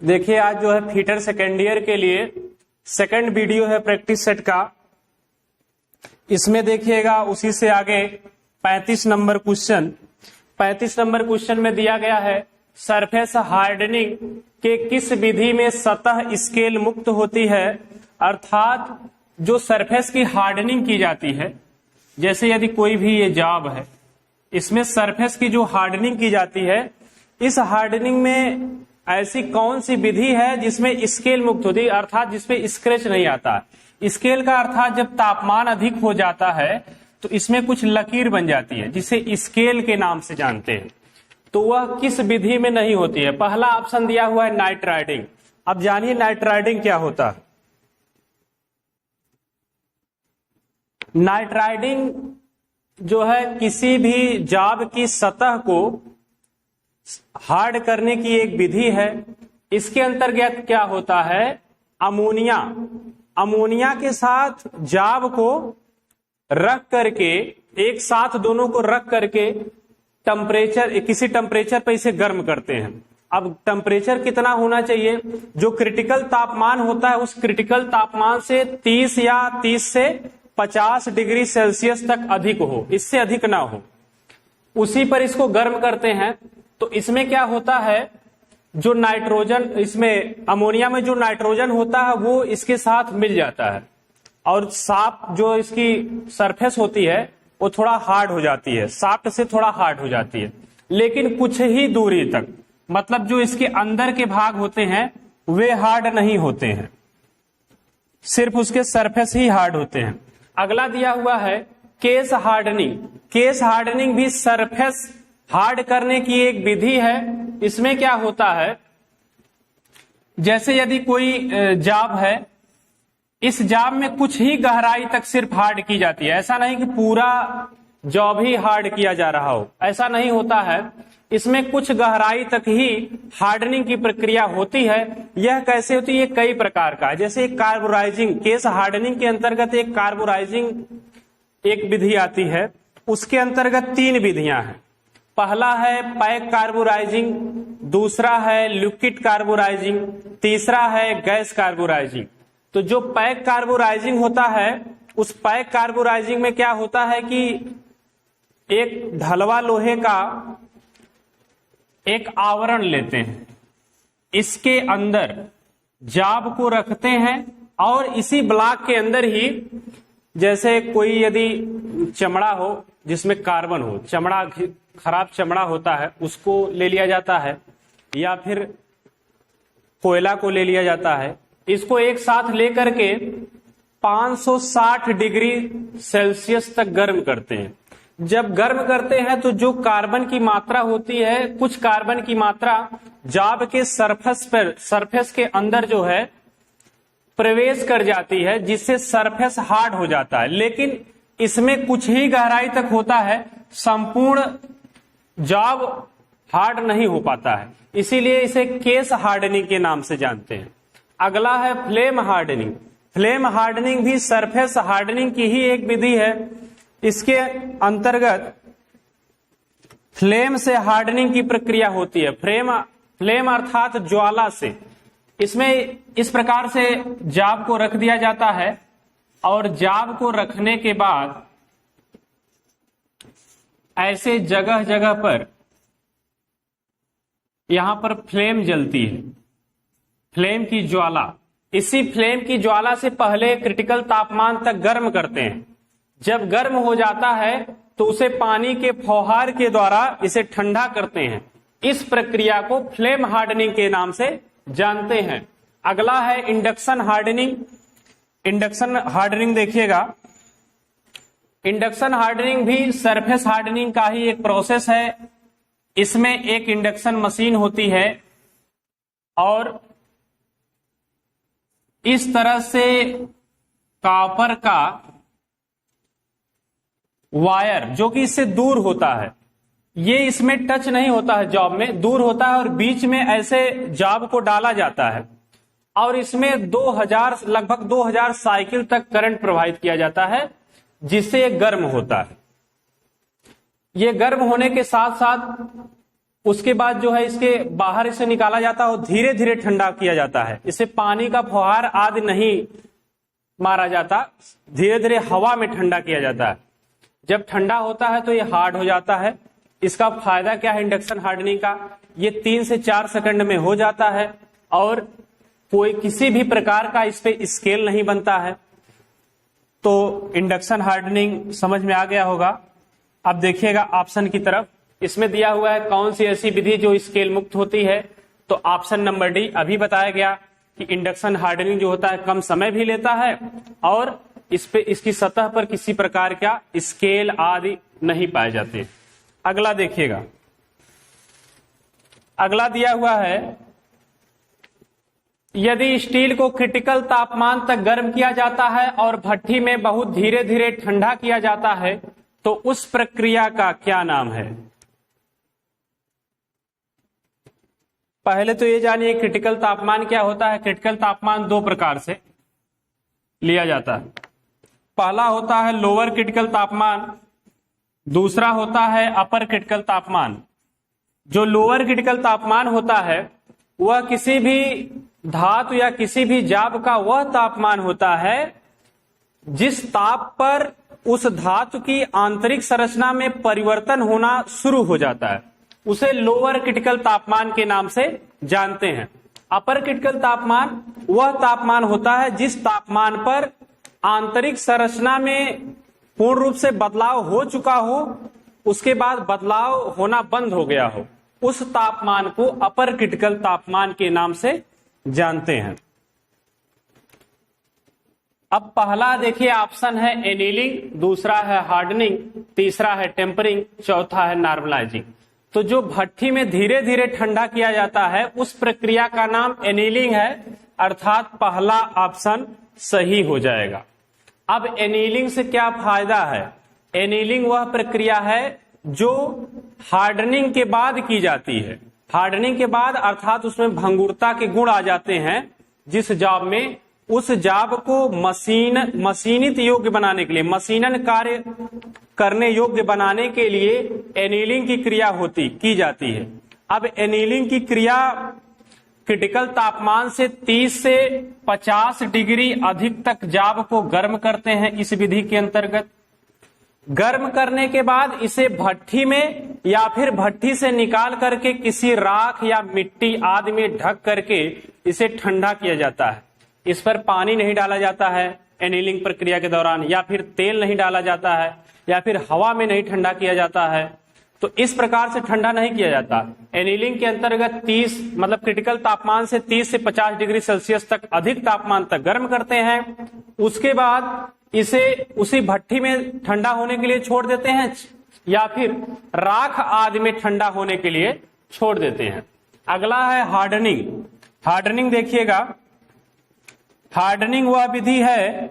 देखिए आज जो है फीटर सेकेंड ईयर के लिए सेकंड वीडियो है प्रैक्टिस सेट का। इसमें देखिएगा उसी से आगे 35 नंबर क्वेश्चन 35 नंबर क्वेश्चन में दिया गया है सरफेस हार्डनिंग के किस विधि में सतह स्केल मुक्त होती है। अर्थात जो सरफेस की हार्डनिंग की जाती है, जैसे यदि कोई भी ये जॉब है, इसमें सरफेस की जो हार्डनिंग की जाती है, इस हार्डनिंग में ऐसी कौन सी विधि है जिसमें स्केल मुक्त होती है, अर्थात जिसमें स्क्रैच नहीं आता। स्केल का अर्थात जब तापमान अधिक हो जाता है तो इसमें कुछ लकीर बन जाती है जिसे स्केल के नाम से जानते हैं। तो वह किस विधि में नहीं होती है। पहला ऑप्शन दिया हुआ है नाइट राइडिंग। अब जानिए नाइट राइडिंग क्या होता है। नाइट राइडिंग जो है किसी भी जॉब की सतह को हार्ड करने की एक विधि है। इसके अंतर्गत क्या होता है, अमोनिया के साथ जॉब को रख करके, एक साथ दोनों को रख करके किसी टेम्परेचर पर इसे गर्म करते हैं। अब टेम्परेचर कितना होना चाहिए, जो क्रिटिकल तापमान होता है उस क्रिटिकल तापमान से 30 या 30 से 50 डिग्री सेल्सियस तक अधिक हो, इससे अधिक ना हो, उसी पर इसको गर्म करते हैं। तो इसमें क्या होता है, जो नाइट्रोजन, इसमें अमोनिया में जो नाइट्रोजन होता है वो इसके साथ मिल जाता है और साफ जो इसकी सरफेस होती है वो थोड़ा हार्ड हो जाती है, सॉफ्ट से थोड़ा हार्ड हो जाती है, लेकिन कुछ ही दूरी तक। मतलब जो इसके अंदर के भाग होते हैं वे हार्ड नहीं होते हैं, सिर्फ उसके सरफेस ही हार्ड होते हैं। अगला दिया हुआ है केस हार्डनिंग। केस हार्डनिंग भी सरफेस हार्ड करने की एक विधि है। इसमें क्या होता है, जैसे यदि कोई जॉब है, इस जॉब में कुछ ही गहराई तक सिर्फ हार्ड की जाती है। ऐसा नहीं कि पूरा जॉब ही हार्ड किया जा रहा हो, ऐसा नहीं होता है। इसमें कुछ गहराई तक ही हार्डनिंग की प्रक्रिया होती है। यह कैसे होती है, कई प्रकार का है। जैसे एक कार्बोराइजिंग, केस हार्डनिंग के अंतर्गत एक कार्बोराइजिंग एक विधि आती है। उसके अंतर्गत 3 विधियां हैं। पहला है पैक कार्बोराइजिंग, दूसरा है लिक्विड कार्बोराइजिंग, तीसरा है गैस कार्बोराइजिंग। तो जो पैक कार्बोराइजिंग होता है, उस पैक कार्बोराइजिंग में क्या होता है कि एक ढलवा लोहे का एक आवरण लेते हैं, इसके अंदर जॉब को रखते हैं और इसी ब्लॉक के अंदर ही, जैसे कोई यदि चमड़ा हो जिसमें कार्बन हो, चमड़ा खराब चमड़ा होता है उसको ले लिया जाता है, या फिर कोयला को ले लिया जाता है। इसको एक साथ लेकर के 560 डिग्री सेल्सियस तक गर्म करते हैं। जब गर्म करते हैं तो जो कार्बन की मात्रा होती है, कुछ कार्बन की मात्रा जॉब के सरफेस के अंदर जो है प्रवेश कर जाती है, जिससे सरफेस हार्ड हो जाता है। लेकिन इसमें कुछ ही गहराई तक होता है, संपूर्ण जॉब हार्ड नहीं हो पाता है, इसीलिए इसे केस हार्डनिंग के नाम से जानते हैं। अगला है फ्लेम हार्डनिंग। फ्लेम हार्डनिंग भी सरफेस हार्डनिंग की ही एक विधि है। इसके अंतर्गत फ्लेम से हार्डनिंग की प्रक्रिया होती है। फ्लेम अर्थात ज्वाला से। इसमें इस प्रकार से जॉब को रख दिया जाता है और जॉब को रखने के बाद ऐसे जगह जगह पर यहां पर फ्लेम जलती है, फ्लेम की ज्वाला। इसी फ्लेम की ज्वाला से पहले क्रिटिकल तापमान तक गर्म करते हैं। जब गर्म हो जाता है तो उसे पानी के फौहार के द्वारा इसे ठंडा करते हैं। इस प्रक्रिया को फ्लेम हार्डनिंग के नाम से जानते हैं। अगला है इंडक्शन हार्डनिंग। इंडक्शन हार्डनिंग देखिएगा, इंडक्शन हार्डनिंग भी सरफेस हार्डनिंग का ही एक प्रोसेस है। इसमें एक इंडक्शन मशीन होती है और इस तरह से कॉपर का वायर जो कि इससे दूर होता है, ये इसमें टच नहीं होता है, जॉब में दूर होता है और बीच में ऐसे जॉब को डाला जाता है और इसमें लगभग 2000 साइकिल तक करंट प्रवाहित किया जाता है, जिससे ये गर्म होता है। ये गर्म होने के साथ साथ उसके बाद जो है इसके बाहर इसे निकाला जाता है और धीरे धीरे ठंडा किया जाता है। इसे पानी का फुहार आदि नहीं मारा जाता, धीरे धीरे हवा में ठंडा किया जाता है। जब ठंडा होता है तो ये हार्ड हो जाता है। इसका फायदा क्या है इंडक्शन हार्डनिंग का? ये 3 से 4 सेकंड में हो जाता है और कोई किसी भी प्रकार का इस पे स्केल नहीं बनता है। तो इंडक्शन हार्डनिंग समझ में आ गया होगा। अब देखिएगा ऑप्शन की तरफ, इसमें दिया हुआ है कौन सी ऐसी विधि जो स्केल मुक्त होती है। तो ऑप्शन नंबर डी, अभी बताया गया कि इंडक्शन हार्डनिंग जो होता है कम समय भी लेता है और इस पे इसकी सतह पर किसी प्रकार का स्केल आदि नहीं पाए जाते। अगला देखिएगा, अगला दिया हुआ है यदि स्टील को क्रिटिकल तापमान तक गर्म किया जाता है और भट्ठी में बहुत धीरे धीरे ठंडा किया जाता है तो उस प्रक्रिया का क्या नाम है? पहले तो ये जानिए क्रिटिकल तापमान क्या होता है। क्रिटिकल तापमान 2 प्रकार से लिया जाता है। पहला होता है लोअर क्रिटिकल तापमान, दूसरा होता है अपर क्रिटिकल तापमान। जो लोअर क्रिटिकल तापमान होता है वह किसी भी धातु या किसी भी जाब का वह तापमान होता है जिस ताप पर उस धातु की आंतरिक संरचना में परिवर्तन होना शुरू हो जाता है, उसे लोअर क्रिटिकल तापमान के नाम से जानते हैं। अपर क्रिटिकल तापमान वह तापमान होता है जिस तापमान पर आंतरिक संरचना में पूर्ण रूप से बदलाव हो चुका हो, उसके बाद बदलाव होना बंद हो गया हो, उस तापमान को अपर क्रिटिकल तापमान के नाम से जानते हैं। अब पहला देखिए ऑप्शन है एनीलिंग, दूसरा है हार्डनिंग, तीसरा है टेम्परिंग, चौथा है नॉर्मलाइजिंग। तो जो भट्ठी में धीरे धीरे ठंडा किया जाता है उस प्रक्रिया का नाम एनीलिंग है, अर्थात पहला ऑप्शन सही हो जाएगा। अब एनीलिंग से क्या फायदा है? एनीलिंग वह प्रक्रिया है जो हार्डनिंग के बाद की जाती है। हार्डनिंग के बाद अर्थात उसमें भंगुरता के गुण आ जाते हैं जिस जाब में, उस जाब को मशीनित योग्य बनाने के लिए, मशीनन कार्य करने योग्य बनाने के लिए एनीलिंग की क्रिया की जाती है। अब एनीलिंग की क्रिया क्रिटिकल तापमान से 30 से 50 डिग्री अधिक तक जाब को गर्म करते हैं। इस विधि के अंतर्गत गर्म करने के बाद इसे भट्ठी में या फिर भट्ठी से निकाल करके किसी राख या मिट्टी आदि में ढक करके इसे ठंडा किया जाता है। इस पर पानी नहीं डाला जाता है एनीलिंग प्रक्रिया के दौरान, या फिर तेल नहीं डाला जाता है, या फिर हवा में नहीं ठंडा किया जाता है। तो इस प्रकार से ठंडा नहीं किया जाता। एनीलिंग के अंतर्गत 30 मतलब क्रिटिकल तापमान से 30 से 50 डिग्री सेल्सियस तक अधिक तापमान तक गर्म करते हैं। उसके बाद इसे उसी भट्ठी में ठंडा होने के लिए छोड़ देते हैं या फिर राख आदि में ठंडा होने के लिए छोड़ देते हैं। अगला है हार्डनिंग। हार्डनिंग देखिएगा, हार्डनिंग वह विधि है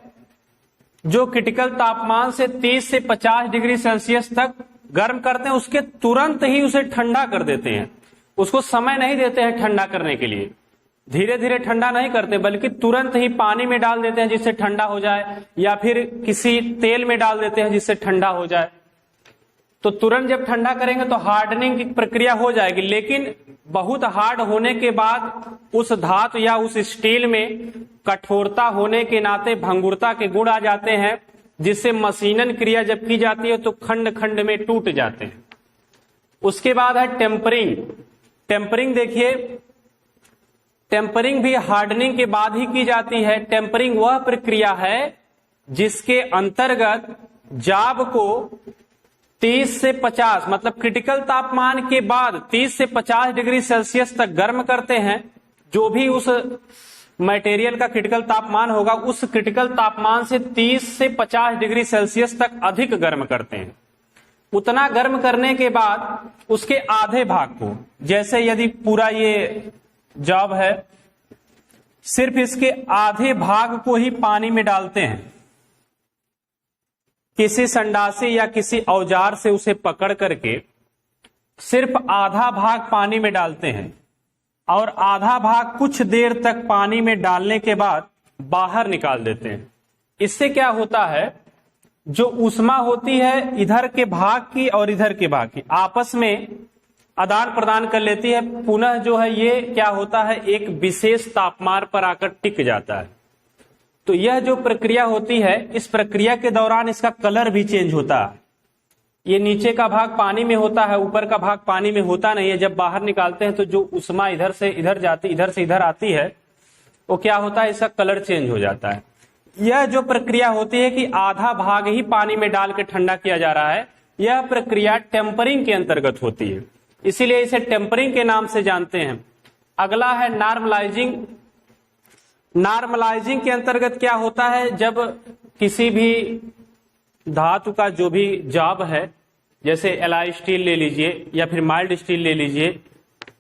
जो क्रिटिकल तापमान से 30 से 50 डिग्री सेल्सियस तक गर्म करते हैं, उसके तुरंत ही उसे ठंडा कर देते हैं। उसको समय नहीं देते हैं ठंडा करने के लिए, धीरे धीरे ठंडा नहीं करते बल्कि तुरंत ही पानी में डाल देते हैं जिससे ठंडा हो जाए, या फिर किसी तेल में डाल देते हैं जिससे ठंडा हो जाए। तो तुरंत जब ठंडा करेंगे तो हार्डनिंग की प्रक्रिया हो जाएगी, लेकिन बहुत हार्ड होने के बाद उस धातु या उस स्टील में कठोरता होने के नाते भंगुरता के गुण आ जाते हैं, जिससे मशीनन क्रिया जब की जाती है तो खंड खंड में टूट जाते हैं। उसके बाद है टेम्परिंग। टेम्परिंग देखिए, टेम्परिंग भी हार्डनिंग के बाद ही की जाती है। टेम्परिंग वह प्रक्रिया है जिसके अंतर्गत जाब को 30 से 50 मतलब क्रिटिकल तापमान के बाद 30 से 50 डिग्री सेल्सियस तक गर्म करते हैं। जो भी उस मटेरियल का क्रिटिकल तापमान होगा उस क्रिटिकल तापमान से 30 से 50 डिग्री सेल्सियस तक अधिक गर्म करते हैं। उतना गर्म करने के बाद उसके आधे भाग को, जैसे यदि पूरा ये जॉब है, सिर्फ इसके आधे भाग को ही पानी में डालते हैं। किसी संडासी या किसी औजार से उसे पकड़ करके सिर्फ आधा भाग पानी में डालते हैं और आधा भाग कुछ देर तक पानी में डालने के बाद बाहर निकाल देते हैं। इससे क्या होता है, जो ऊष्मा होती है इधर के भाग की और इधर के भाग की आपस में आदान प्रदान कर लेती है, पुनः जो है ये क्या होता है, एक विशेष तापमान पर आकर टिक जाता है। तो यह जो प्रक्रिया होती है, इस प्रक्रिया के दौरान इसका कलर भी चेंज होता है। ये नीचे का भाग पानी में होता है, ऊपर का भाग पानी में होता नहीं है। जब बाहर निकालते हैं तो जो उष्मा इधर से इधर जाती, इधर से इधर आती है, वो क्या होता है, इसका कलर चेंज हो जाता है। यह जो प्रक्रिया होती है कि आधा भाग ही पानी में डाल के ठंडा किया जा रहा है, यह प्रक्रिया टेम्परिंग के अंतर्गत होती है, इसीलिए इसे टेम्परिंग के नाम से जानते हैं। अगला है नॉर्मलाइजिंग। नॉर्मलाइजिंग के अंतर्गत क्या होता है, जब किसी भी धातु का जो भी जॉब है, जैसे एलॉय स्टील ले लीजिए या फिर माइल्ड स्टील ले लीजिए,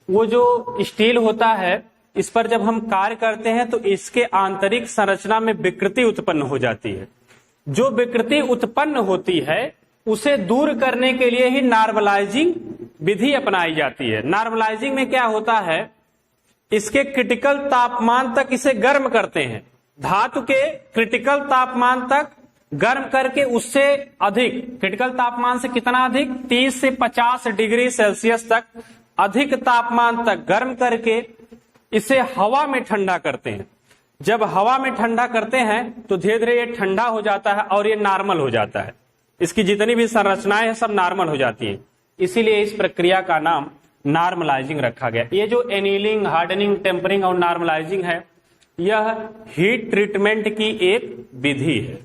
वो जो स्टील होता है, इस पर जब हम कार्य करते हैं तो इसके आंतरिक संरचना में विकृति उत्पन्न हो जाती है। जो विकृति उत्पन्न होती है उसे दूर करने के लिए ही नॉर्मलाइजिंग विधि अपनाई जाती है। नॉर्मलाइजिंग में क्या होता है, इसके क्रिटिकल तापमान तक इसे गर्म करते हैं, धातु के क्रिटिकल तापमान तक गर्म करके उससे अधिक, क्रिटिकल तापमान से कितना अधिक, 30 से 50 डिग्री सेल्सियस तक अधिक तापमान तक गर्म करके इसे हवा में ठंडा करते हैं। जब हवा में ठंडा करते हैं तो धीरे धीरे ये ठंडा हो जाता है और ये नॉर्मल हो जाता है, इसकी जितनी भी संरचनाएं हैं सब नॉर्मल हो जाती हैं, इसीलिए इस प्रक्रिया का नाम नॉर्मलाइजिंग रखा गया। ये जो एनीलिंग, हार्डनिंग, टेम्परिंग और नॉर्मलाइजिंग है, यह हीट ट्रीटमेंट की एक विधि है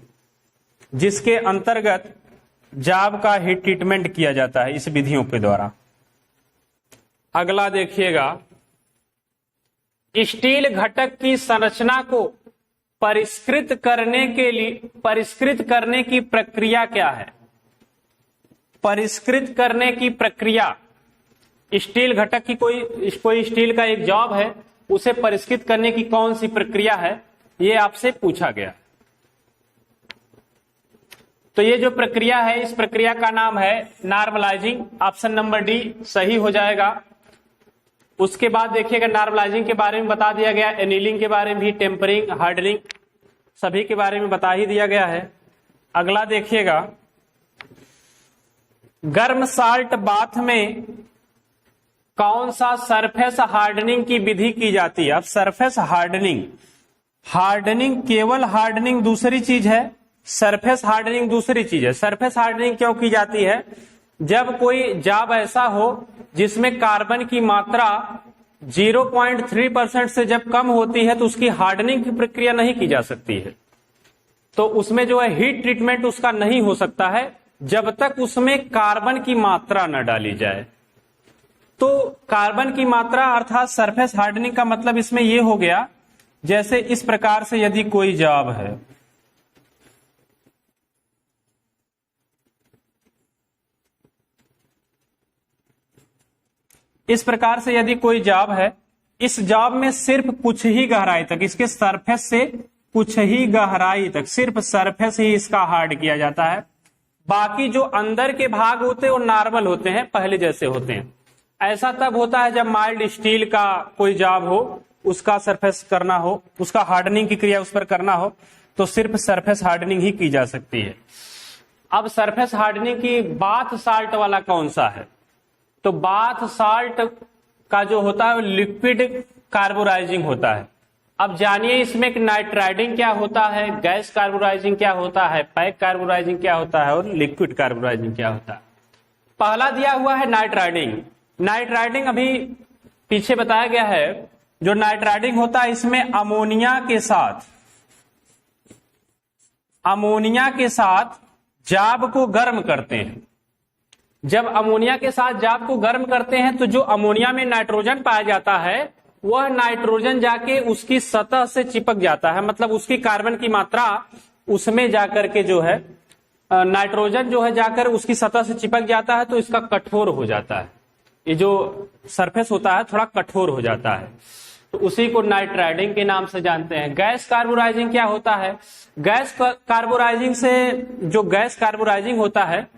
जिसके अंतर्गत जाब का हीट ट्रीटमेंट किया जाता है इस विधियों के द्वारा। अगला देखिएगा, स्टील घटक की संरचना को परिष्कृत करने की प्रक्रिया क्या है? परिष्कृत करने की प्रक्रिया, स्टील घटक की कोई स्टील का एक जॉब है, उसे परिष्कृत करने की कौन सी प्रक्रिया है, ये आपसे पूछा गया। तो ये जो प्रक्रिया है, इस प्रक्रिया का नाम है नॉर्मलाइजिंग। ऑप्शन नंबर डी सही हो जाएगा। उसके बाद देखिएगा, नॉर्मलाइजिंग के बारे में बता दिया गया, एनीलिंग के बारे में भी, टेम्परिंग, हार्डनिंग सभी के बारे में बता ही दिया गया है। अगला देखिएगा, गर्म साल्ट बाथ में कौन सा सरफेस हार्डनिंग की विधि की जाती है? अब सरफेस हार्डनिंग, हार्डनिंग केवल हार्डनिंग दूसरी चीज है, सरफेस हार्डनिंग दूसरी चीज है। सरफेस हार्डनिंग क्यों की जाती है? जब कोई जॉब ऐसा हो जिसमें कार्बन की मात्रा 0.3% से जब कम होती है तो उसकी हार्डनिंग की प्रक्रिया नहीं की जा सकती है, तो उसमें जो है हीट ट्रीटमेंट उसका नहीं हो सकता है जब तक उसमें कार्बन की मात्रा न डाली जाए। तो कार्बन की मात्रा अर्थात सरफेस हार्डनिंग का मतलब इसमें यह हो गया, जैसे इस प्रकार से यदि कोई जॉब है, इस प्रकार से यदि कोई जॉब है, इस जॉब में सिर्फ कुछ ही गहराई तक, इसके सरफेस से कुछ ही गहराई तक सिर्फ सरफेस ही इसका हार्ड किया जाता है, बाकी जो अंदर के भाग होते हैं वो नॉर्मल होते हैं, पहले जैसे होते हैं। ऐसा तब होता है जब माइल्ड स्टील का कोई जॉब हो, उसका सरफेस करना हो, उसका हार्डनिंग की क्रिया उस पर करना हो, तो सिर्फ सरफेस हार्डनिंग ही की जा सकती है। अब सरफेस हार्डनिंग की बाथ साल्ट वाला कौन सा है? तो बाथ साल्ट का जो होता है लिक्विड कार्बोराइजिंग होता है। अब जानिए इसमें नाइट्राइडिंग क्या होता है, गैस कार्बोराइजिंग क्या होता है, पैक कार्बोराइजिंग क्या होता है और लिक्विड कार्बोराइजिंग क्या होता है। पहला दिया हुआ है नाइट्राइडिंग। नाइट्राइडिंग अभी पीछे बताया गया है। जो नाइट्राइडिंग होता है इसमें अमोनिया के साथ जाब को गर्म करते हैं। जब अमोनिया के साथ जाब को गर्म करते हैं तो जो अमोनिया में नाइट्रोजन पाया जाता है वह नाइट्रोजन जाके उसकी सतह से चिपक जाता है, मतलब उसकी कार्बन की मात्रा उसमें जाकर के जो है नाइट्रोजन जो है जाकर उसकी सतह से चिपक जाता है, तो इसका कठोर हो जाता है। ये जो सरफेस होता है थोड़ा कठोर हो जाता है, तो उसी को नाइट्राइडिंग के नाम से जानते हैं। गैस कार्बोराइजिंग क्या होता है? गैस कार्बोराइजिंग से जो गैस कार्बोराइजिंग होता है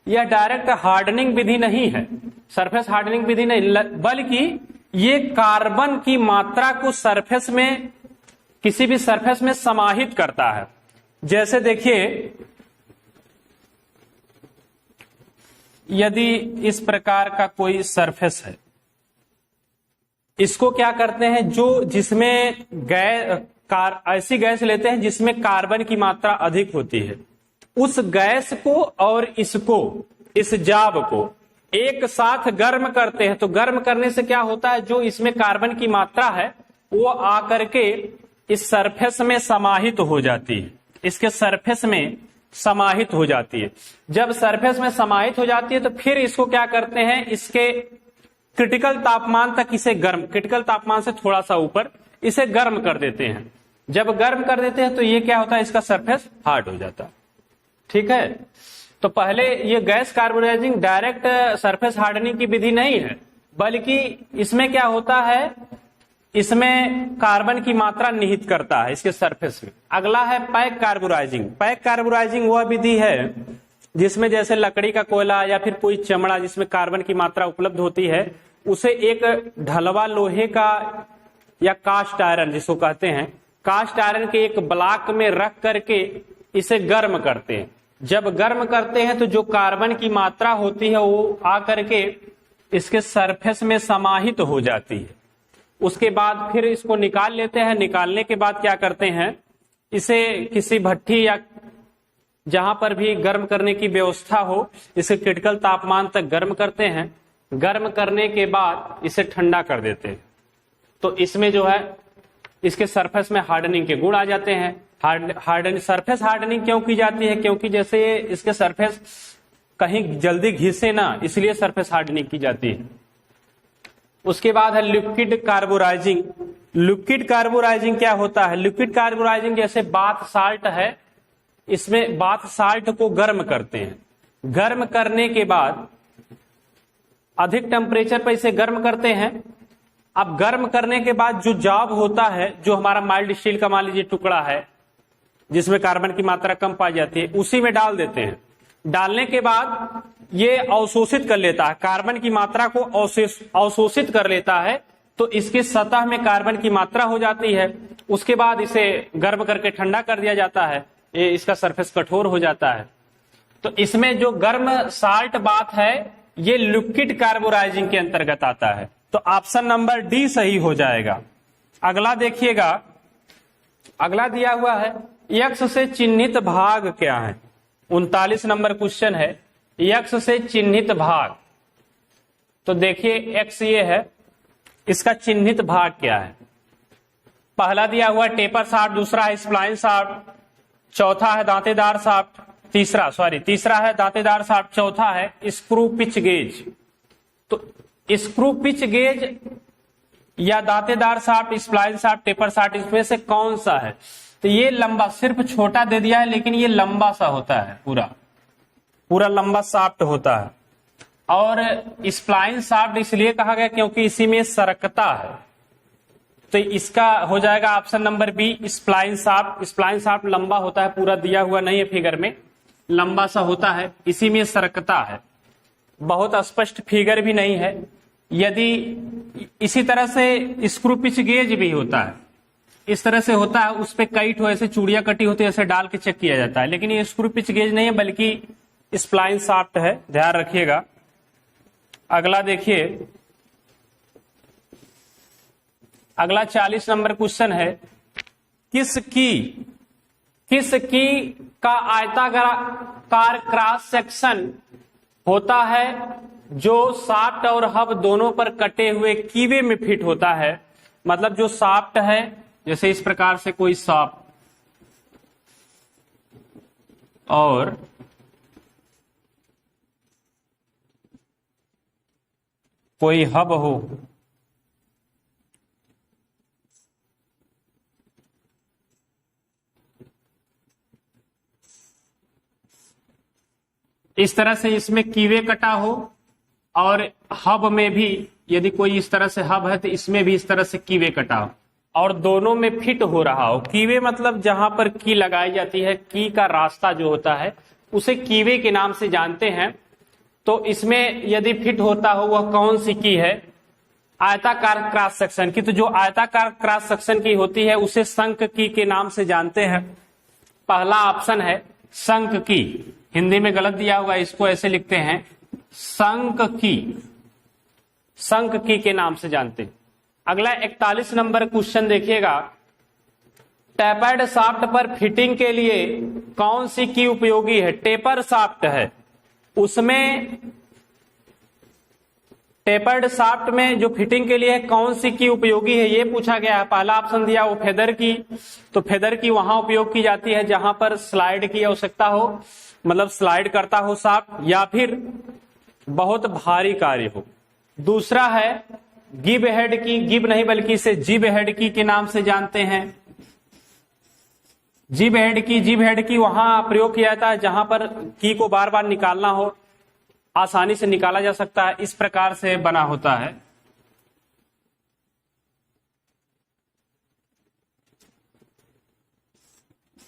यह डायरेक्ट हार्डनिंग विधि नहीं है, सरफेस हार्डनिंग विधि नहीं, बल्कि ये कार्बन की मात्रा को सरफेस में, किसी भी सरफेस में समाहित करता है। जैसे देखिए यदि इस प्रकार का कोई सरफेस है, इसको क्या करते हैं, जो जिसमें ऐसी गैस लेते हैं जिसमें कार्बन की मात्रा अधिक होती है, उस गैस को और इसको, इस जाब को एक साथ गर्म करते हैं। तो गर्म करने से क्या होता है, जो इसमें कार्बन की मात्रा है वो आकर के इस सरफेस में समाहित हो जाती है, इसके सरफेस में समाहित हो जाती है। जब सरफेस में समाहित हो जाती है तो फिर इसको क्या करते हैं, इसके क्रिटिकल तापमान तक इसे गर्म, क्रिटिकल तापमान से थोड़ा सा ऊपर इसे गर्म कर देते हैं। जब गर्म कर देते हैं तो ये क्या होता है, इसका सरफेस हार्ड हो जाता है। ठीक है, तो पहले ये gas carbonising direct surface hardening की विधि नहीं है, बल्कि इसमें क्या होता है, इसमें कार्बन की मात्रा निहित करता है इसके सरफेस में। अगला है पैक कार्बोनाइजिंग। पैक कार्बोनाइजिंग वह विधि है जिसमें जैसे लकड़ी का कोयला या फिर कोई चमड़ा जिसमें कार्बन की मात्रा उपलब्ध होती है, उसे एक ढलवा लोहे का या कास्ट आयरन जिसको कहते हैं, कास्ट आयरन के एक ब्लॉक में रख करके इसे गर्म करते हैं। जब गर्म करते हैं तो जो कार्बन की मात्रा होती है वो आकर के इसके सरफेस में समाहित हो जाती है। उसके बाद फिर इसको निकाल लेते हैं। निकालने के बाद क्या करते हैं, इसे किसी भट्ठी या जहां पर भी गर्म करने की व्यवस्था हो, इसे क्रिटिकल तापमान तक गर्म करते हैं। गर्म करने के बाद इसे ठंडा कर देते हैं। तो इसमें जो है इसके सरफेस में हार्डनिंग के गुण आ जाते हैं। सरफेस हार्डनिंग क्यों की जाती है, क्योंकि जैसे इसके सरफेस कहीं जल्दी घिसे ना, इसलिए सरफेस हार्डनिंग की जाती है। उसके बाद है लिक्विड कार्बोराइजिंग। लिक्विड कार्बोराइजिंग क्या होता है, लिक्विड कार्बोराइजिंग जैसे बाथ साल्ट है, इसमें बाथ साल्ट को गर्म करते हैं। गर्म करने के बाद अधिक टेम्परेचर पर इसे गर्म करते हैं। अब गर्म करने के बाद जो जाब होता है, जो हमारा माइल्ड स्टील का मान लीजिए टुकड़ा है जिसमें कार्बन की मात्रा कम पाई जाती है, उसी में डाल देते हैं। डालने के बाद ये अवशोषित कर लेता है, कार्बन की मात्रा को अवशोषित कर लेता है, तो इसकी सतह में कार्बन की मात्रा हो जाती है। उसके बाद इसे गर्म करके ठंडा कर दिया जाता है, ये इसका सरफेस कठोर हो जाता है। तो इसमें जो गर्म साल्ट बात है ये लिक्विड कार्बोराइजिंग के अंतर्गत आता है। तो ऑप्शन नंबर डी सही हो जाएगा। अगला देखिएगा, अगला दिया हुआ है यक्ष से चिन्हित भाग क्या है। 39 नंबर क्वेश्चन है, यक्ष से चिन्हित भाग। तो देखिए एक्स ये है, इसका चिन्हित भाग क्या है। पहला दिया हुआ टेपर शाफ्ट, दूसरा है स्प्लाइन शाफ्ट, चौथा है दांतेदार शाफ्ट, तीसरा है दांतेदार शाफ्ट, चौथा है स्क्रू पिच गेज। तो स्क्रू पिच गेज या दांतेदार shaft, spline shaft, taper shaft, इसमें से कौन सा है। तो ये लंबा, सिर्फ छोटा दे दिया है लेकिन ये लंबा सा होता है, पूरा लंबा शाफ्ट होता है। और स्प्लाइन शाफ्ट इसलिए कहा गया क्योंकि इसी में सरकता है। तो इसका हो जाएगा option number B spline shaft. Spline shaft लंबा होता है, पूरा दिया हुआ नहीं है फिगर में, लंबा सा होता है, इसी में सरकता है। बहुत स्पष्ट फिगर भी नहीं है। यदि इसी तरह से स्क्रू पिच गेज भी होता है, इस तरह से होता है, उस पे कई ठो ऐसे चूड़ियां कटी होती है, ऐसे डाल के चेक किया जाता है। लेकिन ये स्क्रू पिच गेज नहीं है बल्कि स्प्लाइन शाफ्ट है, ध्यान रखिएगा। अगला देखिए, अगला 40 नंबर क्वेश्चन है, किसकी का आयताकार क्रॉस सेक्शन होता है जो शाफ्ट और हब दोनों पर कटे हुए कीवे में फिट होता है। मतलब जो शाफ्ट है, जैसे इस प्रकार से कोई शाफ्ट और कोई हब हो, इस तरह से इसमें कीवे कटा हो, और हब में भी यदि कोई इस तरह से हब है तो इसमें भी इस तरह से कीवे कटा हो, और दोनों में फिट हो रहा हो। कीवे मतलब जहां पर की लगाई जाती है, की का रास्ता जो होता है उसे कीवे के नाम से जानते हैं। तो इसमें यदि फिट होता हो वह कौन सी की है, आयताकार क्रॉस सेक्शन की। तो जो आयताकार क्रॉस सेक्शन की होती है उसे शंख की के नाम से जानते हैं। पहला ऑप्शन है शंख की, हिंदी में गलत दिया हुआ, इसको ऐसे लिखते हैं संक की के नाम से जानते हैं। अगला 41 नंबर क्वेश्चन देखिएगा, टेपर्ड शाफ्ट पर फिटिंग के लिए कौन सी की उपयोगी है? टेपर शाफ्ट है, उसमें टेपर्ड शाफ्ट में जो फिटिंग के लिए कौन सी की उपयोगी है ये पूछा गया है। पहला ऑप्शन दिया वो फेदर की, तो फेदर की वहां उपयोग की जाती है जहां पर स्लाइड की आवश्यकता हो, मतलब स्लाइड करता हो शाफ्ट, या फिर बहुत भारी कार्य हो। दूसरा है गिब हेड की, गिब नहीं बल्कि इसे जिब हेड की के नाम से जानते हैं। जिब हेड की वहां प्रयोग किया जाता है जहां पर की को बार बार निकालना हो, आसानी से निकाला जा सकता है, इस प्रकार से बना होता है।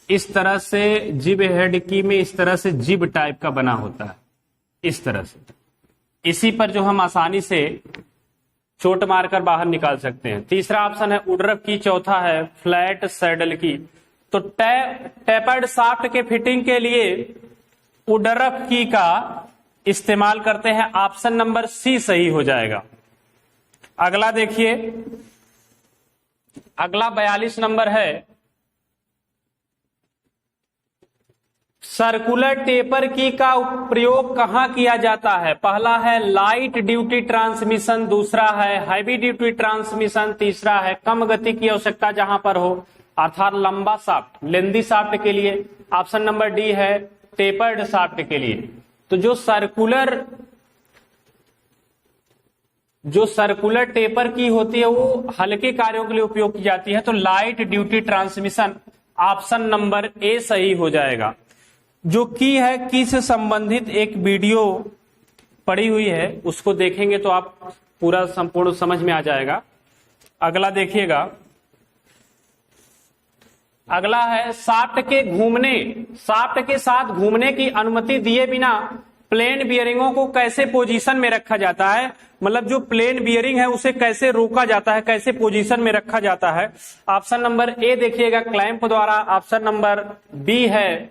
इस तरह से जिब हेड की में इस तरह से जिब टाइप का बना होता है, इस तरह से। इसी पर जो हम आसानी से चोट मारकर बाहर निकाल सकते हैं। तीसरा ऑप्शन है उडरफ की, चौथा है फ्लैट सैडल की। तो टेपर्ड शाफ्ट के फिटिंग के लिए उडरफ की का इस्तेमाल करते हैं। ऑप्शन नंबर सी सही हो जाएगा। अगला देखिए, अगला 42 नंबर है, सर्कुलर टेपर की का प्रयोग कहां किया जाता है? पहला है लाइट ड्यूटी ट्रांसमिशन, दूसरा है हैवी ड्यूटी ट्रांसमिशन, तीसरा है कम गति की आवश्यकता जहां पर हो, अर्थात लंबा शाफ्ट, लेंदी शाफ्ट के लिए। ऑप्शन नंबर डी है टेपर्ड शाफ्ट के लिए। तो जो सर्कुलर टेपर की होती है वो हल्के कार्यों के लिए उपयोग की जाती है, तो light duty transmission option number A सही हो जाएगा। जो की है, की से संबंधित एक वीडियो पड़ी हुई है, उसको देखेंगे तो आप पूरा संपूर्ण समझ में आ जाएगा। अगला देखिएगा, अगला है शाफ्ट के साथ घूमने की अनुमति दिए बिना प्लेन बियरिंगों को कैसे पोजीशन में रखा जाता है? मतलब जो प्लेन बियरिंग है उसे कैसे रोका जाता है, कैसे पोजीशन में रखा जाता है? ऑप्शन नंबर ए देखिएगा क्लैंप द्वारा, ऑप्शन नंबर बी है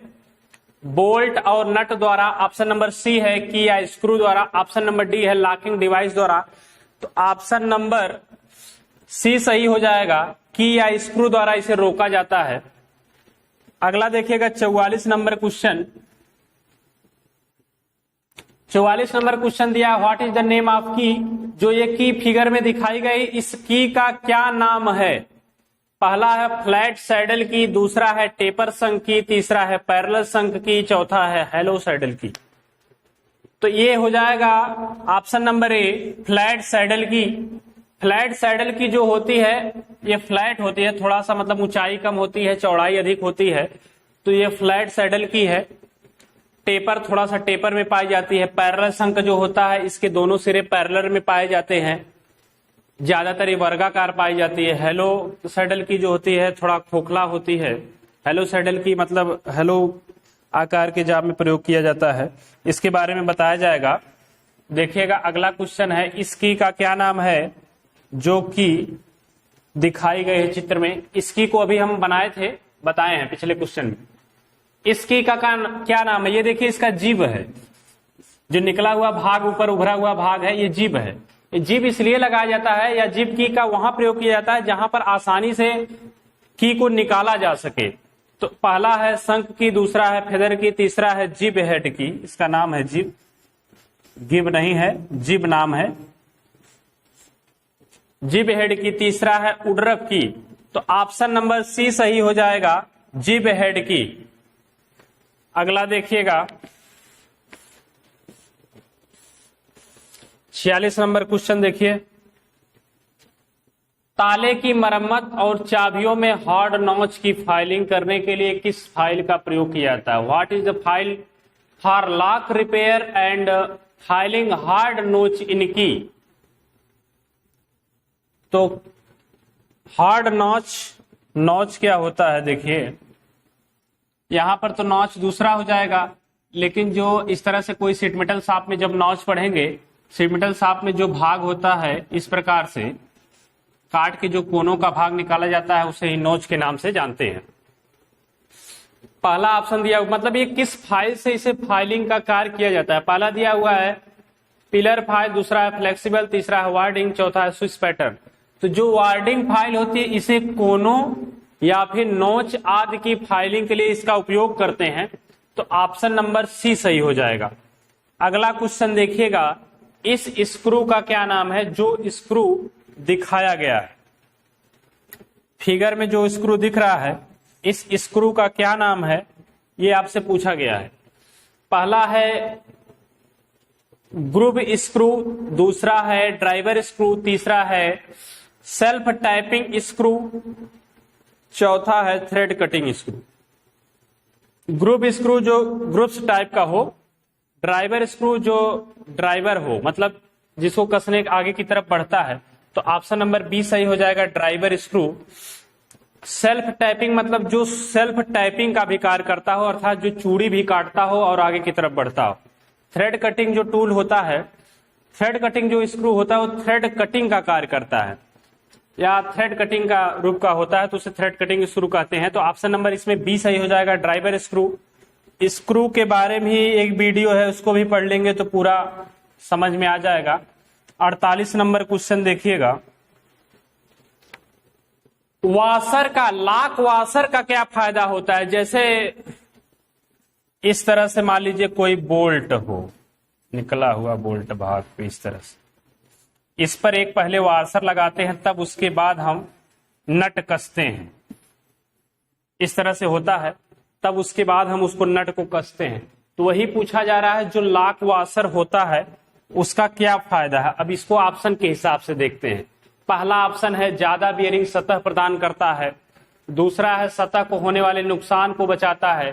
बोल्ट और नट द्वारा, ऑप्शन नंबर सी है की या स्क्रू द्वारा, ऑप्शन नंबर डी है लॉकिंग डिवाइस द्वारा। तो ऑप्शन नंबर सी सही हो जाएगा, की या स्क्रू द्वारा इसे रोका जाता है। अगला देखिएगा 44 नंबर क्वेश्चन। 44 नंबर क्वेश्चन दिया, what is the name of की? जो ये की फिगर में दिखाई गई, इस की का क्या नाम है? पहला है फ्लैट सैडल की, दूसरा है टेपर संक की, तीसरा है पैरेलल संक की, चौथा है हेलो सैडल की। तो ये हो जाएगा ऑप्शन नंबर ए फ्लैट सैडल की। फ्लैट सैडल की जो होती है ये फ्लैट होती है, थोड़ा सा मतलब ऊंचाई कम होती है, चौड़ाई अधिक होती है, तो ये फ्लैट सैडल की है। टेपर थोड़ा सा टेपर में पाई जाती है। पैरेलल संक जो होता है इसके दोनों सिरे पैरेलल में पाए जाते हैं, ज्यादातर ये वर्गाकार पाई जाती है। हेलो सैडल की जो होती है थोड़ा खोखला होती है। हेलो सैडल की मतलब हेलो आकार के जाप में प्रयोग किया जाता है, इसके बारे में बताया जाएगा। देखिएगा अगला क्वेश्चन है, इस की का क्या नाम है जो कि दिखाई गई है चित्र में? इस की को अभी हम बनाए थे, बताए हैं पिछले क्वेश्चन में। इस की का क्या नाम है? ये देखिए इसका जीभ है, जो निकला हुआ भाग, ऊपर उभरा हुआ भाग है, ये जीभ है। जीभ इसलिए लगाया जाता है या जीभ की का वहां प्रयोग किया जाता है जहां पर आसानी से की को निकाला जा सके। तो पहला है संक की, दूसरा है फेदर की, तीसरा है जिब हेड की। इसका नाम है जिब, गिब नहीं है, जिब नाम है, जिब हेड की। तीसरा है उडरफ की, तो ऑप्शन नंबर सी सही हो जाएगा, जिब हेड की। अगला देखिएगा 46 नंबर क्वेश्चन देखिए, ताले की मरम्मत और चाबियों में हार्ड नॉच की फाइलिंग करने के लिए किस फाइल का प्रयोग किया जाता है? What is the file for lock repair and filing hard नोच इन की? तो हार्ड नॉच क्या होता है? देखिए यहां पर तो नॉच दूसरा हो जाएगा, लेकिन जो इस तरह से कोई शीट मेटल शाफ्ट में जब नॉच पढ़ेंगे, शीट मेटल शाफ्ट में जो भाग होता है इस प्रकार से काट के जो कोनों का भाग निकाला जाता है उसे ही नोच के नाम से जानते हैं। पहला ऑप्शन दिया, मतलब ये किस फाइल से इसे फाइलिंग का कार्य किया जाता है? पहला दिया हुआ है पिलर फाइल, दूसरा है फ्लेक्सिबल, तीसरा है वार्डिंग, चौथा है स्विच पैटर्न। तो जो वार्डिंग फाइल होती है इसे कोनों या फिर नोच आदि की फाइलिंग के लिए इसका उपयोग करते हैं, तो ऑप्शन नंबर सी सही हो जाएगा। अगला क्वेश्चन देखिएगा, इस स्क्रू का क्या नाम है? जो स्क्रू दिखाया गया है फिगर में, जो स्क्रू दिख रहा है, इस स्क्रू का क्या नाम है? ये आपसे पूछा गया है। पहला है ग्रुव स्क्रू, दूसरा है ड्राइवर स्क्रू, तीसरा है सेल्फ टाइपिंग स्क्रू, चौथा है thread cutting screw. Groove screw जो ग्रुप्स टाइप का हो, ड्राइवर स्क्रू जो ड्राइवर हो, मतलब जिसको कसने आगे की तरफ बढ़ता है, तो ऑप्शन नंबर बी सही हो जाएगा, ड्राइवर स्क्रू। सेल्फ टाइपिंग मतलब जो सेल्फ टाइपिंग का भी कार्य करता हो, अर्थात जो चूड़ी भी काटता हो और आगे की तरफ बढ़ता हो। थ्रेड कटिंग जो टूल होता है, थ्रेड कटिंग जो स्क्रू होता है, वो थ्रेड कटिंग का कार्य करता है या थ्रेड कटिंग का रूप का होता है, तो उसे थ्रेड कटिंग स्क्रू कहते हैं। तो ऑप्शन नंबर इसमें बी सही हो जाएगा, ड्राइवर स्क्रू। स्क्रू के बारे में ही एक वीडियो है, उसको भी पढ़ लेंगे तो पूरा समझ में आ जाएगा। 48 नंबर क्वेश्चन देखिएगा, वाशर का, लॉक वाशर का क्या फायदा होता है? जैसे इस तरह से मान लीजिए कोई बोल्ट हो, निकला हुआ बोल्ट भाग पे इस तरह से, इस पर एक पहले वाशर लगाते हैं, तब उसके बाद हम नट कसते हैं। इस तरह से होता है, तब उसके बाद हम उसको नट को कसते हैं। तो वही पूछा जा रहा है, जो लॉक वाशर होता है उसका क्या फायदा है? अब इसको ऑप्शन के हिसाब से देखते हैं। पहला ऑप्शन है ज्यादा बियरिंग सतह प्रदान करता है, दूसरा है सतह को होने वाले नुकसान को बचाता है,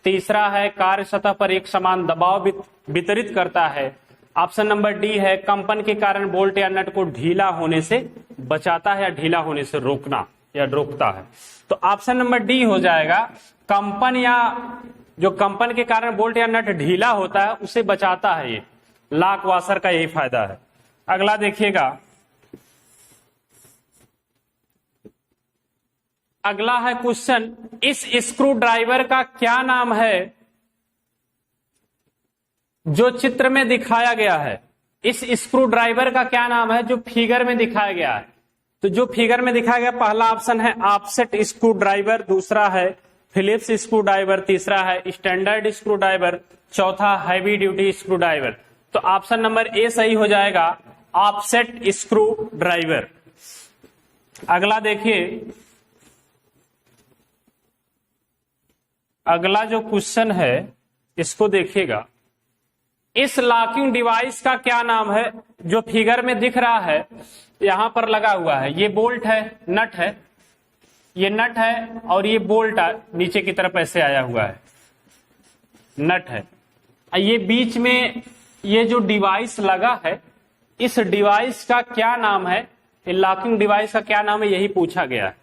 तीसरा है कार्य सतह पर एक समान दबाव वितरित करता है, ऑप्शन नंबर डी है कंपन के कारण बोल्ट या नट को ढीला होने से बचाता है या ढीला होने से रोकना या रोकता है। तो ऑप्शन नंबर डी हो जाएगा, कंपन या जो कंपन के कारण बोल्ट या नट ढीला होता है उसे बचाता है। ये लॉक वाशर का यही फायदा है। अगला देखिएगा, अगला है क्वेश्चन, इस स्क्रू ड्राइवर का क्या नाम है जो चित्र में दिखाया गया है? इस स्क्रू ड्राइवर का क्या नाम है जो फिगर में दिखाया गया है? तो जो फिगर में दिखाया गया, पहला ऑप्शन है ऑफसेट स्क्रू ड्राइवर, दूसरा है फिलिप्स स्क्रू ड्राइवर, तीसरा है स्टैंडर्ड स्क्रू ड्राइवर, चौथा हैवी ड्यूटी स्क्रू ड्राइवर। तो ऑप्शन नंबर ए सही हो जाएगा, ऑफसेट स्क्रू ड्राइवर। अगला देखिए, अगला जो क्वेश्चन है इसको देखिएगा, इस लॉकिंग डिवाइस का क्या नाम है जो फिगर में दिख रहा है, यहां पर लगा हुआ है? ये बोल्ट है, नट है, ये नट है और ये बोल्ट नीचे की तरफ ऐसे आया हुआ है, नट है। ये बीच में ये जो डिवाइस लगा है, इस डिवाइस का क्या नाम है? लॉकिंग डिवाइस का क्या नाम है, यही पूछा गया है।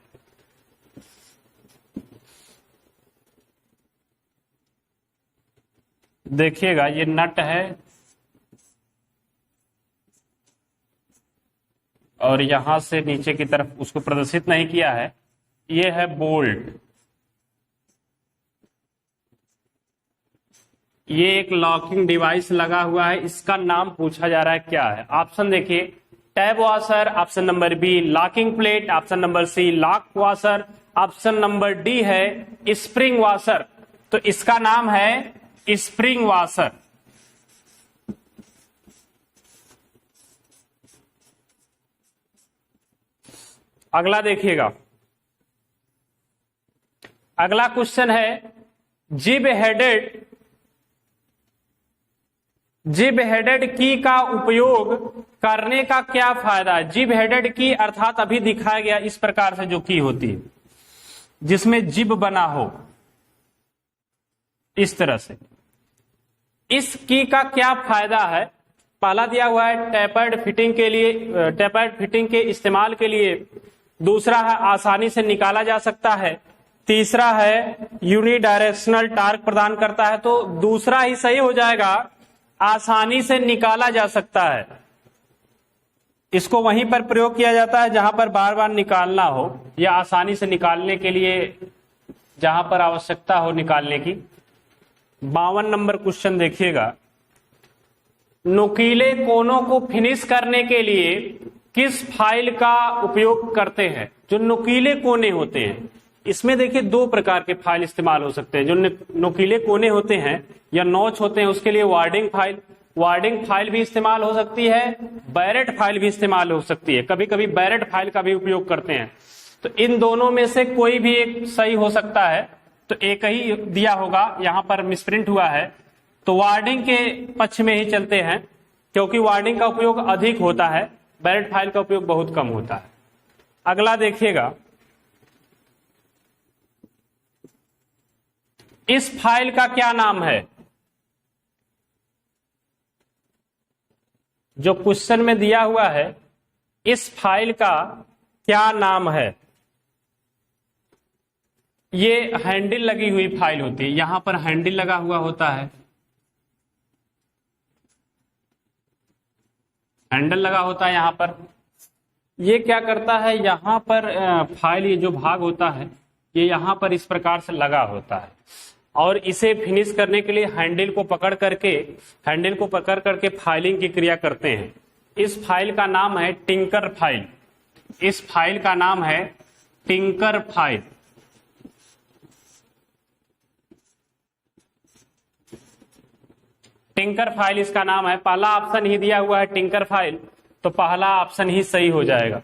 देखिएगा, ये नट है और यहां से नीचे की तरफ उसको प्रदर्शित नहीं किया है, ये है बोल्ट। ये एक लॉकिंग डिवाइस लगा हुआ है, इसका नाम पूछा जा रहा है क्या है? ऑप्शन देखिए, tab washer, option number B locking plate, option number C lock washer, option number D है स्प्रिंग वॉशर। तो इसका नाम है स्प्रिंग वॉशर। अगला देखिएगा, अगला क्वेश्चन है, जिब हेडेड की का उपयोग करने का क्या फायदा है? जिब हेडेड की अर्थात अभी दिखाया गया इस प्रकार से जो की होती है, जिसमें जिब बना हो इस तरह से, इस की का क्या फायदा है? पहला दिया हुआ है टैपर्ड फिटिंग के लिए, टैपर्ड फिटिंग के इस्तेमाल के लिए, दूसरा है आसानी से निकाला जा सकता है, तीसरा है यूनिडायरेक्शनल टार्क प्रदान करता है। तो दूसरा ही सही हो जाएगा, आसानी से निकाला जा सकता है। इसको वहीं पर प्रयोग किया जाता है जहां पर बार बार निकालना हो या आसानी से निकालने के लिए जहां पर आवश्यकता हो निकालने की। 52 नंबर क्वेश्चन देखिएगा, नुकीले कोनों को फिनिश करने के लिए किस फाइल का उपयोग करते हैं? जो नुकीले कोने होते हैं, इसमें देखिए दो प्रकार के फाइल इस्तेमाल हो सकते हैं। जो नुकीले कोने होते हैं या नॉच होते हैं, उसके लिए वार्डिंग फाइल भी इस्तेमाल हो सकती है, बैरेट फाइल भी इस्तेमाल हो सकती है। कभी कभी बैरेट फाइल का भी उपयोग करते हैं। तो इन दोनों में से कोई भी एक सही हो सकता है। तो एक ही दिया होगा, यहां पर मिसप्रिंट हुआ है, तो वार्डिंग के पक्ष में ही चलते हैं, क्योंकि वार्डिंग का उपयोग अधिक होता है, बैरेट फाइल का उपयोग बहुत कम होता है। अगला देखिएगा, इस फाइल का क्या नाम है? जो क्वेश्चन में दिया हुआ है, इस फाइल का क्या नाम है? ये हैंडल लगी हुई फाइल होती है, यहां पर हैंडल लगा हुआ होता है, हैंडल लगा होता है यहां पर। ये क्या करता है, यहां पर फाइल, ये जो भाग होता है, ये यहां पर इस प्रकार से लगा होता है, और इसे फिनिश करने के लिए हैंडल को पकड़ करके फाइलिंग की क्रिया करते हैं। इस फाइल का नाम है टिंकर फाइल। इस फाइल का नाम है टिंकर फाइल। टिंकर फाइल इसका नाम है। पहला ऑप्शन ही दिया हुआ है टिंकर फाइल, तो पहला ऑप्शन ही सही हो जाएगा।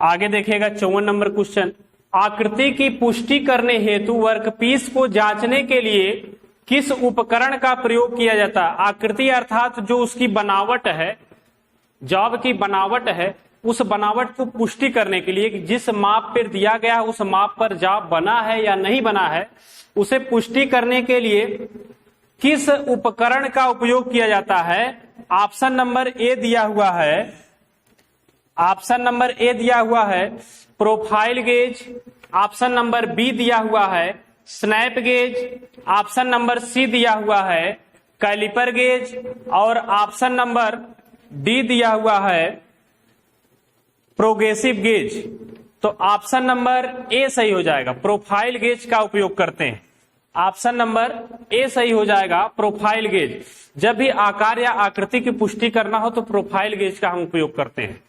आगे देखिएगा 54 नंबर क्वेश्चन, आकृति की पुष्टि करने हेतु वर्कपीस को जांचने के लिए किस उपकरण का प्रयोग किया जाता है? आकृति अर्थात जो उसकी बनावट है, जॉब की बनावट है, उस बनावट को पुष्टि करने के लिए जिस माप पर दिया गया उस माप पर जॉब बना है या नहीं बना है, उसे पुष्टि करने के लिए किस उपकरण का उपयोग किया जाता है? ऑप्शन नंबर ए दिया हुआ है, ऑप्शन नंबर ए दिया हुआ है profile gauge, option number B दिया हुआ है snap gauge, option number C दिया हुआ है कैलिपर गेज, और ऑप्शन नंबर डी दिया हुआ है प्रोग्रेसिव गेज। तो ऑप्शन नंबर ए सही हो जाएगा, प्रोफाइल गेज का उपयोग करते हैं। ऑप्शन नंबर ए सही हो जाएगा, प्रोफाइल गेज। जब भी आकार या आकृति की पुष्टि करना हो तो प्रोफाइल गेज का हम उपयोग करते हैं।